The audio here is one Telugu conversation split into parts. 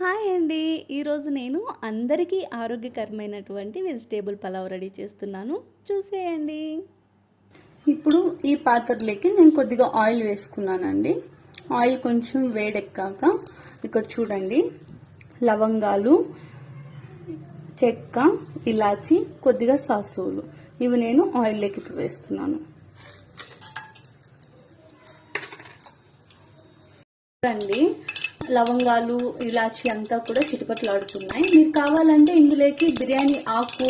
హాయ్ అండి. ఈరోజు నేను అందరికీ ఆరోగ్యకరమైనటువంటి వెజిటేబుల్ పలావ్ రెడీ చేస్తున్నాను, చూసేయండి. ఇప్పుడు ఈ పాత్రలోకి నేను కొద్దిగా ఆయిల్ వేసుకున్నానండి. ఆయిల్ కొంచెం వేడెక్కాక ఇక్కడ చూడండి, లవంగాలు, చెక్క, ఇలాచి, కొద్దిగా సాసులు ఇవి నేను ఆయిల్లోకి ఇప్పుడు వేస్తున్నాను. చూడండి, లవంగాలు, ఇలాచి అంతా కూడా చిటపటలాడుతున్నాయి. మీరు కావాలంటే ఇందులోకి బిర్యానీ ఆకు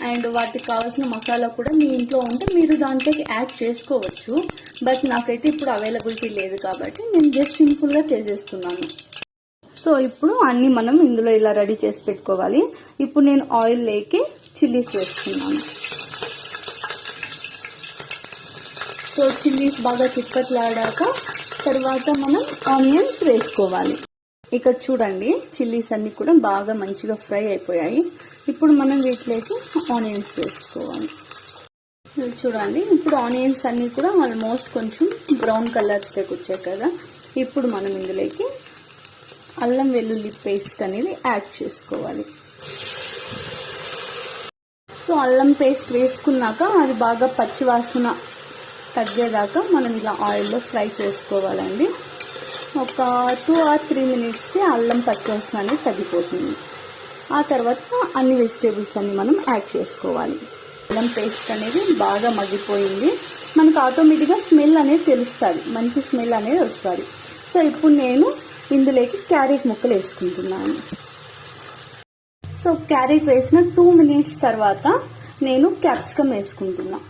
అండ్ వాటికి కావాల్సిన మసాలా కూడా మీ ఇంట్లో ఉంటే మీరు దాంట్లోకి యాడ్ చేసుకోవచ్చు. బట్ నాకైతే ఇప్పుడు అవైలబిలిటీ లేదు కాబట్టి నేను జస్ట్ సింపుల్గా చేసేస్తున్నాను. సో ఇప్పుడు అన్ని మనం ఇందులో ఇలా రెడీ చేసి పెట్టుకోవాలి. ఇప్పుడు నేను ఆయిల్లోకి చిల్లీస్ వేస్తున్నాను. సో చిల్లీస్ బాగా చిటపటలాడాక తర్వాత మనం ఆనియన్స్ వేసుకోవాలి. ఇక్కడ చూడండి, చిల్లీస్ అన్ని కూడా బాగా మంచిగా ఫ్రై అయిపోయాయి. ఇప్పుడు మనం వీటిలోకి ఆనియన్స్ వేసుకోవాలి. చూడండి, ఇప్పుడు ఆనియన్స్ అన్ని కూడా ఆల్మోస్ట్ కొంచెం బ్రౌన్ కలర్స్లోకి వచ్చాయి కదా. ఇప్పుడు మనం ఇందులోకి అల్లం వెల్లుల్లి పేస్ట్ అనేది యాడ్ చేసుకోవాలి. సో అల్లం పేస్ట్ వేసుకున్నాక అది బాగా పచ్చివాసన తగ్గేదాకా మనం ఇలా ఆయిల్లో ఫ్రై చేసుకోవాలండి. ఒక 2 or 3 మినిట్స్కి అల్లం పచ్చివాసన అనేది తగ్గిపోతుంది. ఆ తర్వాత అన్ని వెజిటేబుల్స్ అన్ని మనం యాడ్ చేసుకోవాలి. అల్లం పేస్ట్ అనేది బాగా మగ్గిపోయింది. మనకు ఆటోమేటిక్గా స్మెల్ అనేది తెలుస్తుంది, మంచి స్మెల్ అనేది వస్తుంది. సో ఇప్పుడు నేను ఇందులోకి క్యారెట్ ముక్కలు వేసుకుంటున్నాను. సో క్యారెట్ వేసిన 2 మినిట్స్ తర్వాత నేను క్యాప్సికమ్ వేసుకుంటున్నాను.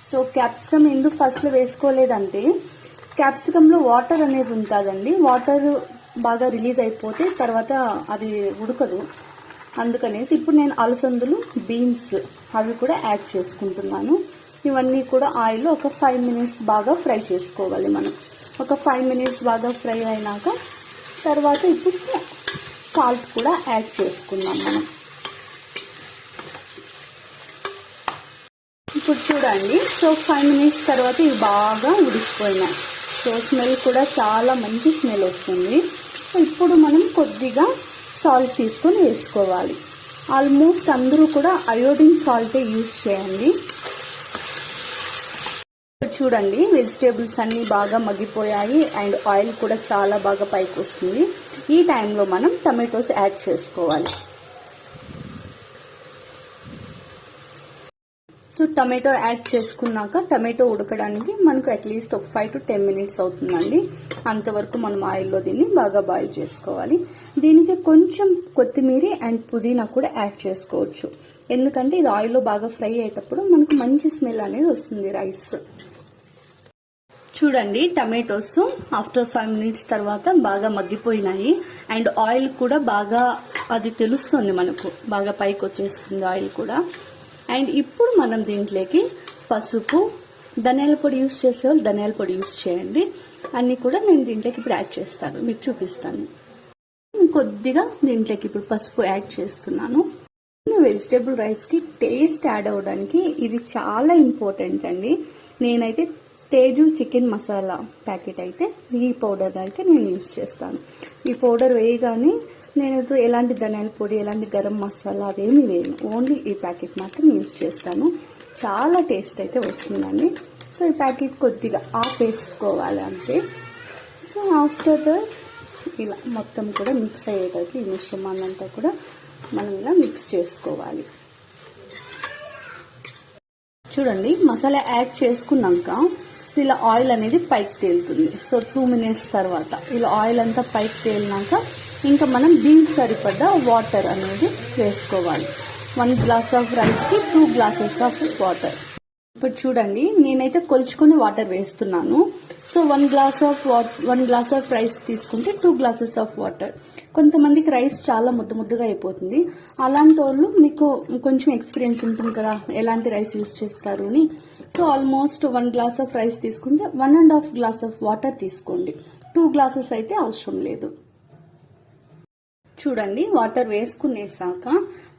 సో క్యాప్సికమ్ ఎందుకు ఫస్ట్లో వేసుకోలేదంటే క్యాప్సికంలో వాటర్ అనేది ఉంటుందండి. వాటర్ బాగా రిలీజ్ అయిపోతే తర్వాత అది ఉడకదు. అందుకనేసి ఇప్పుడు నేను అలసందులు, బీన్స్ అవి కూడా యాడ్ చేసుకుంటున్నాను. ఇవన్నీ కూడా ఆయిల్లో ఒక 5 మినిట్స్ బాగా ఫ్రై చేసుకోవాలి. మనం ఒక 5 మినిట్స్ బాగా ఫ్రై అయినాక తర్వాత ఇప్పుడు సాల్ట్ కూడా యాడ్ చేసుకున్నాం మనం. ఇప్పుడు చూడండి, సో 5 మినిట్స్ తర్వాత ఇవి బాగా ఉడికిపోయినాయి. సో స్మెల్ కూడా చాలా మంచి స్మెల్ వస్తుంది. ఇప్పుడు మనం కొద్దిగా సాల్ట్ తీసుకొని వేసుకోవాలి. ఆల్మోస్ట్ అందరూ కూడా అయోడిన్ సాల్టే యూజ్ చేయండి. చూడండి, వెజిటేబుల్స్ అన్నీ బాగా మగ్గిపోయాయి అండ్ ఆయిల్ కూడా చాలా బాగా పైకి వస్తుంది. ఈ టైంలో మనం టమాటోస్ యాడ్ చేసుకోవాలి. సో టమాటో యాడ్ చేసుకున్నాక టమాటో ఉడకడానికి మనకు అట్లీస్ట్ ఒక 5 to 10 మినిట్స్ అవుతుందండి. అంతవరకు మనం ఆయిల్లో దీన్ని బాగా బాయిల్ చేసుకోవాలి. దీనికి కొంచెం కొత్తిమీర అండ్ పుదీనా కూడా యాడ్ చేసుకోవచ్చు. ఎందుకంటే ఇది ఆయిల్లో బాగా ఫ్రై అయ్యేటప్పుడు మనకు మంచి స్మెల్ అనేది వస్తుంది రైస్. చూడండి, టమాటోస్ ఆఫ్టర్ 5 మినిట్స్ తర్వాత బాగా మగ్గిపోయినాయి అండ్ ఆయిల్ కూడా బాగా అది తెలుస్తుంది, మనకు బాగా పైకి వచ్చేస్తుంది ఆయిల్ కూడా. అండ్ ఇప్పుడు మనం దీంట్లోకి పసుపు, ధనియాల పొడి యూజ్ చేసే వాళ్ళు ధనియాల పొడి యూజ్ చేయండి. అన్నీ కూడా నేను దీంట్లోకి ఇప్పుడు యాడ్ చేస్తాను, మీకు చూపిస్తాను. కొద్దిగా దీంట్లోకి ఇప్పుడు పసుపు యాడ్ చేస్తున్నాను. వెజిటేబుల్ రైస్కి టేస్ట్ యాడ్ అవ్వడానికి ఇది చాలా ఇంపార్టెంట్ అండి. నేనైతే తేజు చికెన్ మసాలా ప్యాకెట్ అయితే ఈ పౌడర్ అయితే నేను యూజ్ చేస్తాను. ఈ పౌడర్ వేయగానే నేను ఎలాంటి ధనియాల పొడి, ఎలాంటి గరం మసాలా అదేమి వేయను, ఓన్లీ ఈ ప్యాకెట్ మాత్రం యూజ్ చేస్తాను. చాలా టేస్ట్ అయితే వస్తుందండి. సో ఈ ప్యాకెట్ కొద్దిగా ఆఫ్ వేసుకోవాలి అంతే. సో ఆఫ్టర్ దట్ ఇలా మొత్తం కూడా మిక్స్ అయ్యేటట్టు ఈ మిశ్రమాన్ని అంతా కూడా మనం ఇలా మిక్స్ చేసుకోవాలి. చూడండి, మసాలా యాడ్ చేసుకున్నాక ఇలా ఆయిల్ అనేది పైకి తేలుతుంది. సో 2 మినిట్స్ తర్వాత ఇలా ఆయిల్ అంతా పైకి తేలినాక ఇంకా మనం దీనికి సరిపడ్డ వాటర్ అనేది వేసుకోవాలి. 1 గ్లాస్ ఆఫ్ రైస్కి 2 గ్లాసెస్ ఆఫ్ వాటర్. ఇప్పుడు చూడండి, నేనైతే కొలుచుకొని వాటర్ వేస్తున్నాను. సో 1 గ్లాస్ ఆఫ్ రైస్ తీసుకుంటే 2 గ్లాసెస్ ఆఫ్ వాటర్. కొంతమందికి రైస్ చాలా ముద్దగా అయిపోతుంది. అలాంటి వాళ్ళు మీకు కొంచెం ఎక్స్పీరియన్స్ ఉంటుంది కదా ఎలాంటి రైస్ యూజ్ చేస్తారు అని. So almost 1 glass of rice తీసుకుంటే 1.5 గ్లాస్ ఆఫ్ వాటర్ తీసుకోండి. 2 గ్లాసెస్ అయితే అవసరం లేదు. చూడండి, వాటర్ వేసుకునేసాక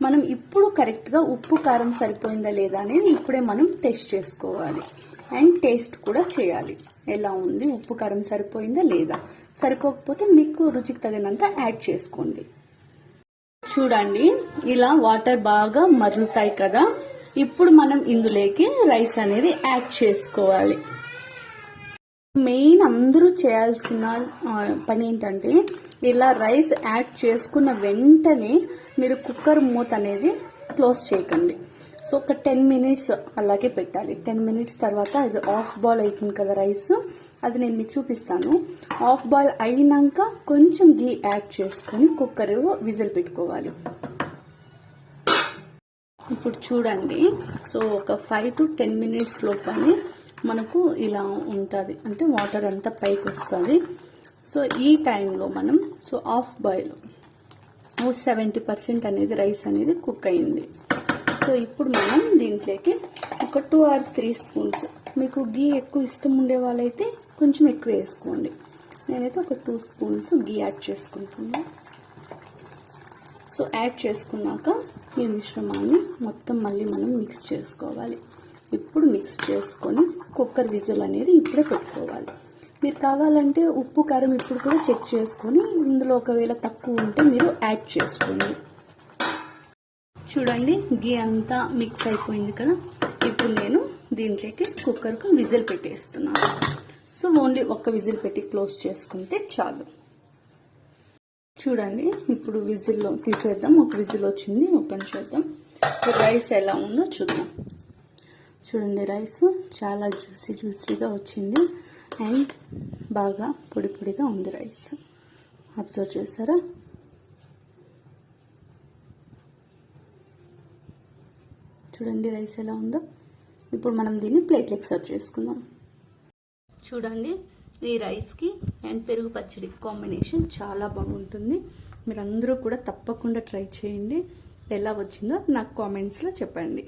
మనం ఇప్పుడు కరెక్ట్గా ఉప్పు కారం సరిపోయిందా లేదా అనేది ఇప్పుడే మనం టెస్ట్ చేసుకోవాలి అండ్ టేస్ట్ కూడా చేయాలి. ఎలా ఉంది, ఉప్పు కారం సరిపోయిందా లేదా. సరిపోకపోతే మీకు రుచికి తగినంత యాడ్ చేసుకోండి. చూడండి ఇలా వాటర్ బాగా మరుగుతాయి కదా. ఇప్పుడు మనం ఇందులోకి రైస్ అనేది యాడ్ చేసుకోవాలి. మెయిన్ అందరూ చేయాల్సిన పని ఏంటంటే ఇలా రైస్ యాడ్ చేసుకున్న వెంటనే మీరు కుక్కర్ మూత అనేది క్లోజ్ చేయకండి. సో ఒక 10 మినిట్స్ అలాగే పెట్టాలి. 10 మినిట్స్ తర్వాత ఇది హాఫ్ బాయిల్ అవుతుంది కదా రైస్, అది నేను మీకు చూపిస్తాను. హాఫ్ బాయిల్ అయినాక కొంచెం గీ యాడ్ చేసుకొని కుక్కర్ విజిల్ పెట్టుకోవాలి. ఇప్పుడు చూడండి, సో ఒక 5 to 10 మినిట్స్ లోపలే మనకు ఇలా ఉంటుంది, అంటే వాటర్ అంతా పైకి వస్తుంది. సో ఈ టైంలో మనం హాఫ్ బాయిల్ 70% అనేది రైస్ అనేది కుక్ అయింది. సో ఇప్పుడు మనం దీంట్లోకి ఒక 2 or 3 స్పూన్స్, మీకు గీ ఎక్కువ ఇష్టం ఉండే వాళ్ళైతే కొంచెం ఎక్కువ వేసుకోండి. నేనైతే ఒక 2 స్పూన్స్ గీ యాడ్ చేసుకుంటున్నాను. సో యాడ్ చేసుకున్నాక ఈ మిశ్రమాన్ని మొత్తం మళ్ళీ మనం మిక్స్ చేసుకోవాలి. ఇప్పుడు మిక్స్ చేసుకొని కుక్కర్ విజిల్ అనేది ఇప్పుడే పెట్టుకోవాలి. మీరు కావాలంటే ఉప్పు కారం ఇప్పుడు కూడా చెక్ చేసుకొని ఇందులో ఒకవేళ తక్కువ ఉంటే మీరు యాడ్ చేసుకోండి. చూడండి గీ అంతా మిక్స్ అయిపోయింది కదా. ఇప్పుడు నేను దీంట్లోకి కుక్కర్కు విజిల్ పెట్టేస్తున్నాను. సో ఓన్లీ ఒక్క విజిల్ పెట్టి క్లోజ్ చేసుకుంటే చాలు. చూడండి ఇప్పుడు విజిల్లో తీసేద్దాం. ఒక విజిల్ వచ్చింది, ఓపెన్ చేద్దాం. రైస్ ఎలా ఉందో చూద్దాం. చూడండి రైస్ చాలా జ్యూసీగా వచ్చింది అండ్ బాగా పొడి పొడిగా ఉంది రైస్. అబ్జర్వ్ చేస్తారా? చూడండి రైస్ ఎలా ఉందో. ఇప్పుడు మనం దీన్ని ప్లేట్లోకి సర్వ్ చేసుకుందాం. చూడండి ఈ రైస్కి అండ్ పెరుగు పచ్చడి కాంబినేషన్ చాలా బాగుంటుంది. మీరు అందరూ కూడా తప్పకుండా ట్రై చేయండి. ఎలా వచ్చిందో నాకు కామెంట్స్లో చెప్పండి.